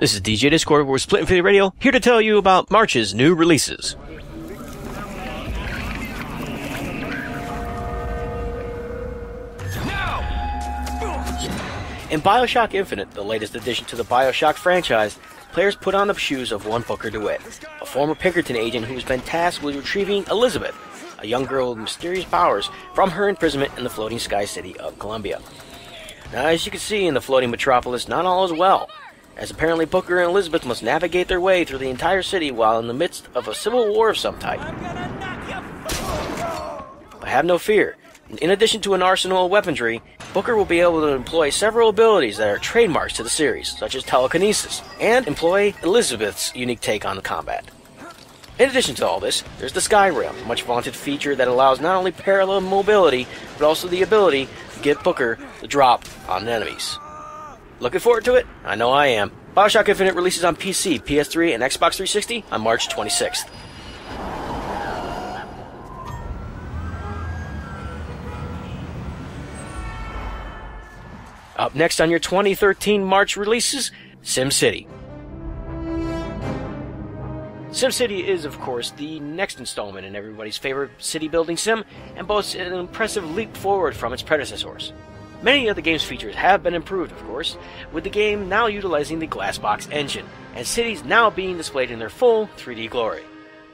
This is DJ Discord, we're Split Infinity Radio, here to tell you about March's new releases. In BioShock Infinite, the latest addition to the BioShock franchise, players put on the shoes of one Booker DeWitt, a former Pinkerton agent who has been tasked with retrieving Elizabeth, a young girl with mysterious powers, from her imprisonment in the floating sky city of Columbia. Now, as you can see in the floating metropolis, not all is well, as apparently Booker and Elizabeth must navigate their way through the entire city while in the midst of a civil war of some type. But have no fear. In addition to an arsenal of weaponry, Booker will be able to employ several abilities that are trademarks to the series, such as telekinesis, and employ Elizabeth's unique take on the combat. In addition to all this, there's the Sky Rail, a much vaunted feature that allows not only parallel mobility, but also the ability to get Booker the drop on enemies. Looking forward to it? I know I am. BioShock Infinite releases on PC, PS3, and Xbox 360 on March 26th. Up next on your 2013 March releases, SimCity. SimCity is, of course, the next installment in everybody's favorite city-building sim, and boasts an impressive leap forward from its predecessors. Many of the game's features have been improved, of course, with the game now utilizing the Glassbox engine, and cities now being displayed in their full 3D glory.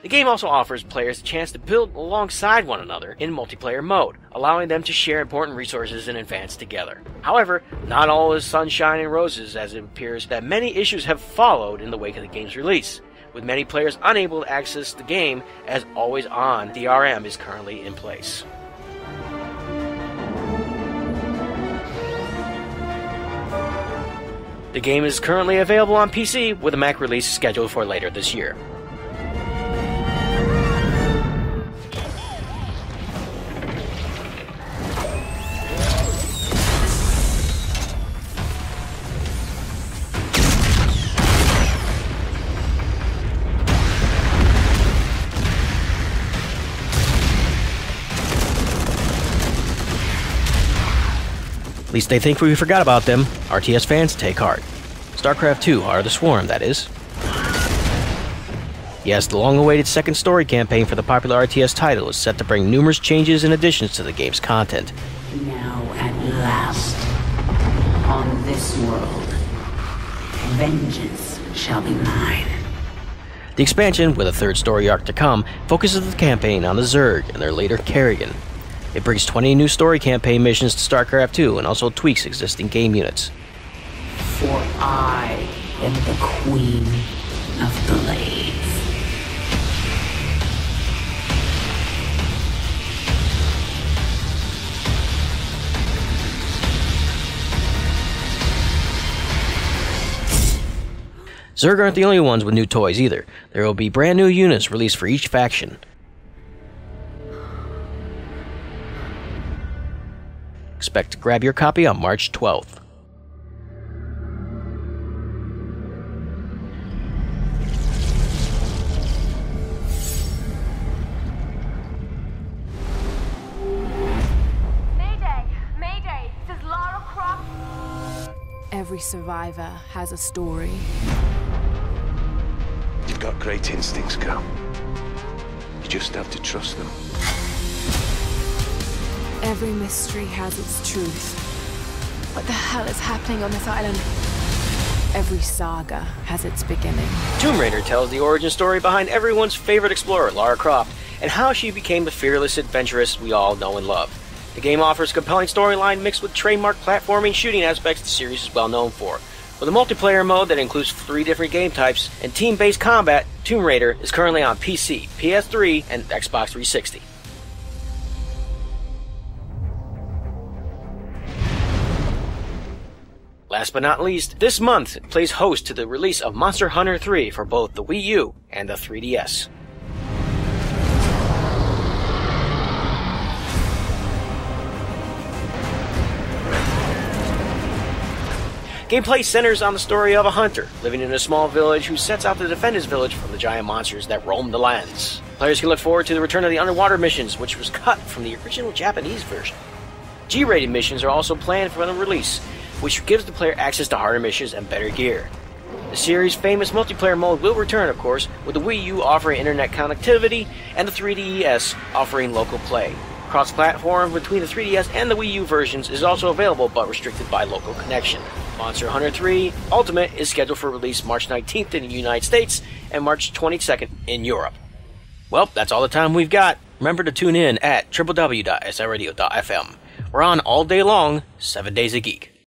The game also offers players a chance to build alongside one another in multiplayer mode, allowing them to share important resources and advance together. However, not all is sunshine and roses, as it appears that many issues have followed in the wake of the game's release, with many players unable to access the game as always-on DRM is currently in place. The game is currently available on PC, with a Mac release scheduled for later this year. At least they think we forgot about them. RTS fans, take heart. Starcraft II, Heart of the Swarm, that is. Yes, the long-awaited second story campaign for the popular RTS title is set to bring numerous changes and additions to the game's content. Now, at last, on this world, vengeance shall be mine. The expansion, with a third story arc to come, focuses the campaign on the Zerg and their leader Kerrigan. It brings 20 new story campaign missions to StarCraft II and also tweaks existing game units. For I am the Queen of Blades. Zerg aren't the only ones with new toys either. There will be brand new units released for each faction. Expect to grab your copy on March 12th. Mayday! Mayday! This is Lara Croft. Every survivor has a story. You've got great instincts, girl. You just have to trust them. Every mystery has its truth. What the hell is happening on this island? Every saga has its beginning. Tomb Raider tells the origin story behind everyone's favorite explorer, Lara Croft, and how she became the fearless adventuress we all know and love. The game offers a compelling storyline mixed with trademark platforming shooting aspects the series is well known for. With a multiplayer mode that includes 3 different game types and team-based combat, Tomb Raider is currently on PC, PS3, and Xbox 360. Last but not least, this month plays host to the release of Monster Hunter 3 for both the Wii U and the 3DS. Gameplay centers on the story of a hunter living in a small village who sets out to defend his village from the giant monsters that roam the lands. Players can look forward to the return of the underwater missions, which was cut from the original Japanese version. G-rated missions are also planned for the release, which gives the player access to harder missions and better gear. The series' famous multiplayer mode will return, of course, with the Wii U offering internet connectivity and the 3DS offering local play. Cross-platform between the 3DS and the Wii U versions is also available, but restricted by local connection. Monster Hunter 3 Ultimate is scheduled for release March 19th in the United States and March 22nd in Europe. Well, that's all the time we've got. Remember to tune in at www.siradio.fm. We're on all day long, 7 days a geek.